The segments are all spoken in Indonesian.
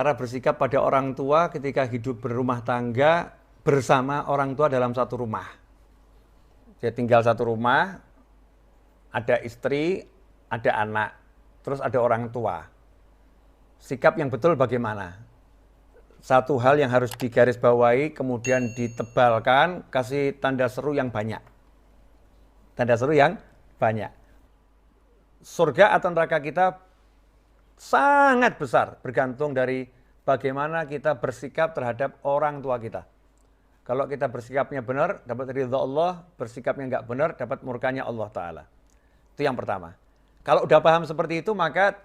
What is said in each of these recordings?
cara bersikap pada orang tua ketika hidup berumah tangga bersama orang tua dalam satu rumah. Dia tinggal satu rumah, ada istri, ada anak, terus ada orang tua. Sikap yang betul bagaimana? Satu hal yang harus digarisbawahi, kemudian ditebalkan, kasih tanda seru yang banyak. Tanda seru yang banyak. Surga atau neraka kita sangat besar, bergantung dari bagaimana kita bersikap terhadap orang tua kita. Kalau kita bersikapnya benar, dapat ridha Allah, bersikapnya enggak benar, dapat murkanya Allah Ta'ala. Itu yang pertama. Kalau udah paham seperti itu, maka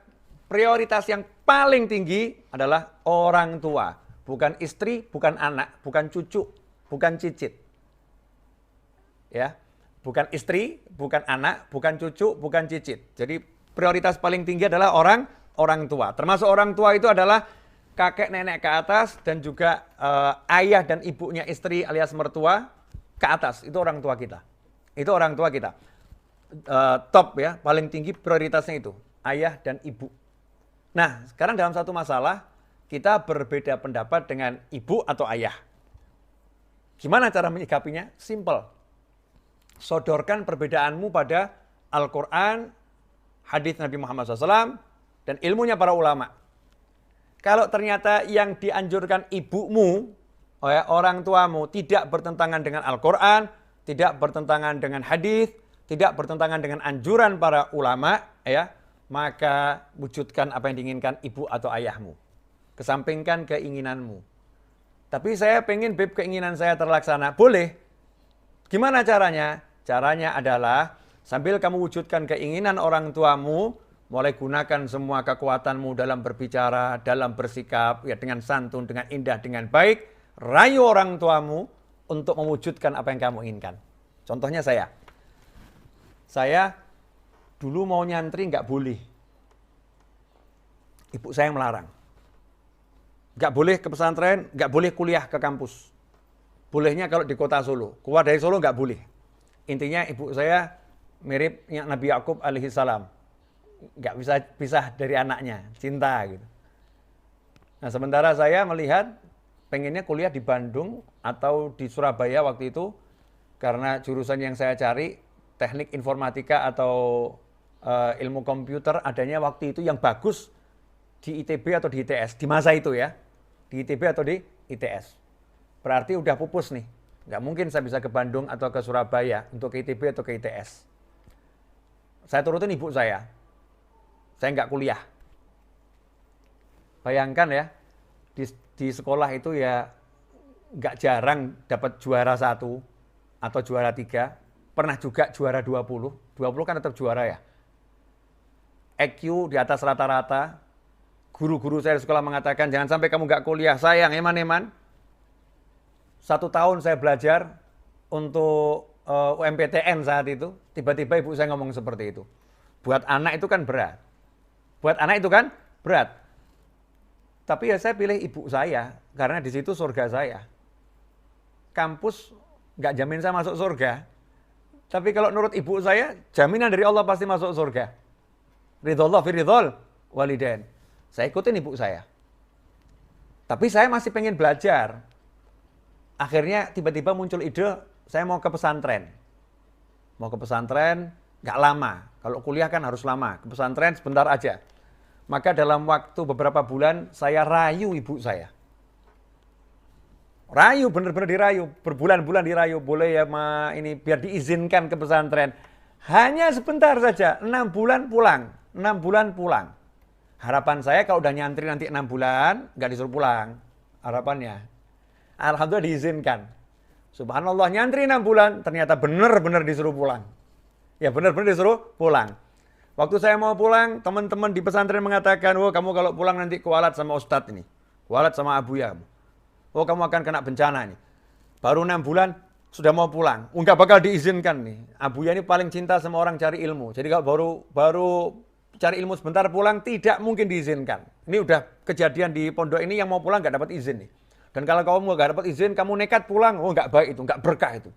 prioritas yang paling tinggi adalah orang tua. Bukan istri, bukan anak, bukan cucu, bukan cicit. Ya, bukan istri, bukan anak, bukan cucu, bukan cicit. Jadi prioritas paling tinggi adalah orang tua. Termasuk orang tua itu adalah kakek nenek ke atas dan juga ayah dan ibunya istri alias mertua ke atas. Itu orang tua kita. Itu orang tua kita. Top ya, paling tinggi prioritasnya itu ayah dan ibu. Nah, sekarang dalam satu masalah kita berbeda pendapat dengan ibu atau ayah. Gimana cara menyikapinya? Simple. Sodorkan perbedaanmu pada Al-Quran, hadis Nabi Muhammad SAW, dan ilmunya para ulama. Kalau ternyata yang dianjurkan ibumu, orang tuamu, tidak bertentangan dengan Al-Quran, tidak bertentangan dengan hadis, tidak bertentangan dengan anjuran para ulama, ya, maka wujudkan apa yang diinginkan ibu atau ayahmu. Kesampingkan keinginanmu. Tapi saya pengen keinginan saya terlaksana. Boleh. Gimana caranya? Caranya adalah sambil kamu wujudkan keinginan orang tuamu, mulai gunakan semua kekuatanmu dalam berbicara, dalam bersikap, ya dengan santun, dengan indah, dengan baik. Rayu orang tuamu untuk mewujudkan apa yang kamu inginkan. Contohnya saya dulu mau nyantri nggak boleh. Ibu saya yang melarang. Nggak boleh ke pesantren, nggak boleh kuliah ke kampus. Bolehnya kalau di kota Solo. Keluar dari Solo nggak boleh. Intinya ibu saya mirip Nabi Yakub alaihi salam. Nggak bisa pisah dari anaknya, cinta gitu. Nah, sementara saya melihat pengennya kuliah di Bandung atau di Surabaya waktu itu karena jurusan yang saya cari teknik informatika atau ilmu komputer adanya waktu itu yang bagus di ITB atau di ITS di masa itu ya, di ITB atau di ITS. Berarti udah pupus nih, nggak mungkin saya bisa ke Bandung atau ke Surabaya untuk ke ITB atau ke ITS. Saya turutin ibu saya nggak kuliah. Bayangkan ya, di sekolah itu ya nggak jarang dapat juara 1 atau juara 3, pernah juga juara 20 kan tetap juara ya. EQ di atas rata-rata. Guru-guru saya di sekolah mengatakan, jangan sampai kamu nggak kuliah. Sayang, eman-eman. 1 tahun saya belajar untuk UMPTN saat itu. Tiba-tiba ibu saya ngomong seperti itu. Buat anak itu kan berat. Tapi ya saya pilih ibu saya, karena di situ surga saya. Kampus nggak jamin saya masuk surga. Tapi kalau menurut ibu saya, jaminan dari Allah pasti masuk surga. Ridhollah fi ridhol walidain. Saya ikutin ibu saya. Tapi saya masih pengen belajar. Akhirnya tiba-tiba muncul ide, saya mau ke pesantren. Mau ke pesantren, nggak lama. Kalau kuliah kan harus lama. Ke pesantren sebentar aja. Maka dalam waktu beberapa bulan, saya rayu ibu saya. Rayu, bener-bener dirayu. Berbulan-bulan dirayu. Boleh ya ma, ini biar diizinkan ke pesantren. Hanya sebentar saja, 6 bulan pulang. 6 bulan pulang. Harapan saya kalau udah nyantri nanti 6 bulan, nggak disuruh pulang. Harapannya. Alhamdulillah diizinkan. Subhanallah, nyantri 6 bulan, ternyata benar-benar disuruh pulang. Ya benar-benar disuruh pulang. Waktu saya mau pulang, teman-teman di pesantren mengatakan, oh kamu kalau pulang nanti kualat sama ustadz ini. Kualat sama abuya. Oh kamu akan kena bencana nih. Baru 6 bulan, sudah mau pulang. Nggak bakal diizinkan nih. Abuya ini paling cinta sama orang cari ilmu. Jadi kalau baru cari ilmu sebentar pulang, tidak mungkin diizinkan. Ini udah kejadian di pondok ini yang mau pulang nggak dapat izin nih. Dan kalau kamu nggak dapat izin, kamu nekat pulang, oh nggak baik itu, nggak berkah itu.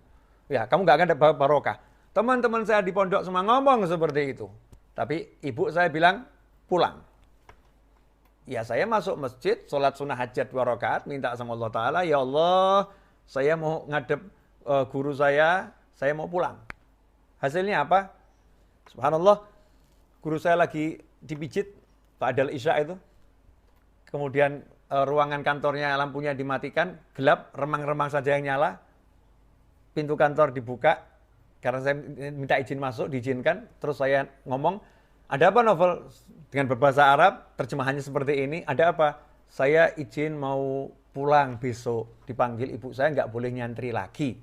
Ya, kamu nggak akan dapat barokah. Teman-teman saya di pondok semua ngomong seperti itu. Tapi ibu saya bilang, pulang. Ya saya masuk masjid, sholat sunnah hajat 2 rakaat, minta sama Allah Ta'ala, ya Allah, saya mau ngadep guru saya mau pulang. Hasilnya apa? Subhanallah, guru saya lagi dipijit, ba'dal isya itu. Kemudian ruangan kantornya lampunya dimatikan, gelap, remang-remang saja yang nyala. Pintu kantor dibuka, karena saya minta izin masuk, diizinkan. Terus saya ngomong, ada apa Novel? Dengan berbahasa Arab, terjemahannya seperti ini, ada apa? Saya izin mau pulang besok, dipanggil ibu saya nggak boleh nyantri lagi.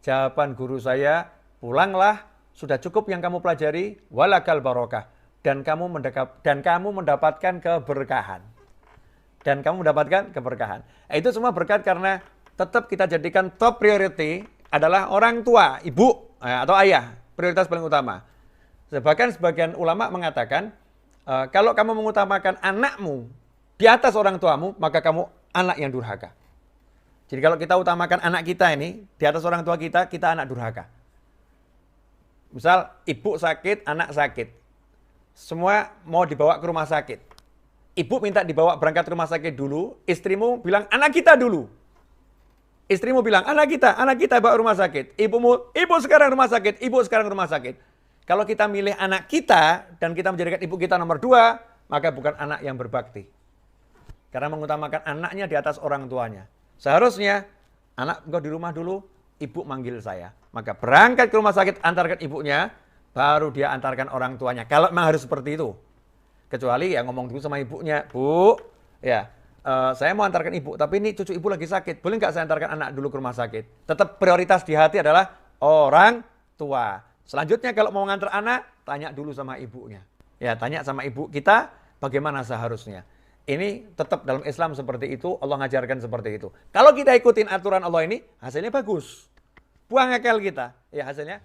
Jawaban guru saya, pulanglah, sudah cukup yang kamu pelajari, walakal barokah. Dan kamu mendapatkan keberkahan. Dan kamu mendapatkan keberkahan. Itu semua berkat karena tetap kita jadikan top priority adalah orang tua, ibu atau ayah, prioritas paling utama. Bahkan sebagian ulama mengatakan, kalau kamu mengutamakan anakmu di atas orang tuamu, maka kamu anak yang durhaka. Jadi kalau kita utamakan anak kita ini di atas orang tua kita, kita anak durhaka. Misal ibu sakit, anak sakit. Semua mau dibawa ke rumah sakit. Ibu minta dibawa berangkat ke rumah sakit dulu, istrimu bilang anak kita dulu. Istrimu bilang anak kita bawa rumah sakit. Ibu sekarang rumah sakit, ibu sekarang rumah sakit. Kalau kita milih anak kita dan kita menjadikan ibu kita nomor 2, maka bukan anak yang berbakti. Karena mengutamakan anaknya di atas orang tuanya. Seharusnya anak engkau di rumah dulu, ibu manggil saya. Maka berangkat ke rumah sakit, antarkan ibunya, baru dia antarkan orang tuanya. Kalau memang harus seperti itu. Kecuali ya ngomong dulu sama ibunya, Bu, ya saya mau antarkan ibu, tapi ini cucu ibu lagi sakit. Boleh nggak saya antarkan anak dulu ke rumah sakit? Tetap prioritas di hati adalah orang tua. Selanjutnya kalau mau ngantar anak, tanya dulu sama ibunya. Ya, tanya sama ibu kita bagaimana seharusnya. Ini tetap dalam Islam seperti itu, Allah ngajarkan seperti itu. Kalau kita ikutin aturan Allah ini, hasilnya bagus. Buang akal kita, ya hasilnya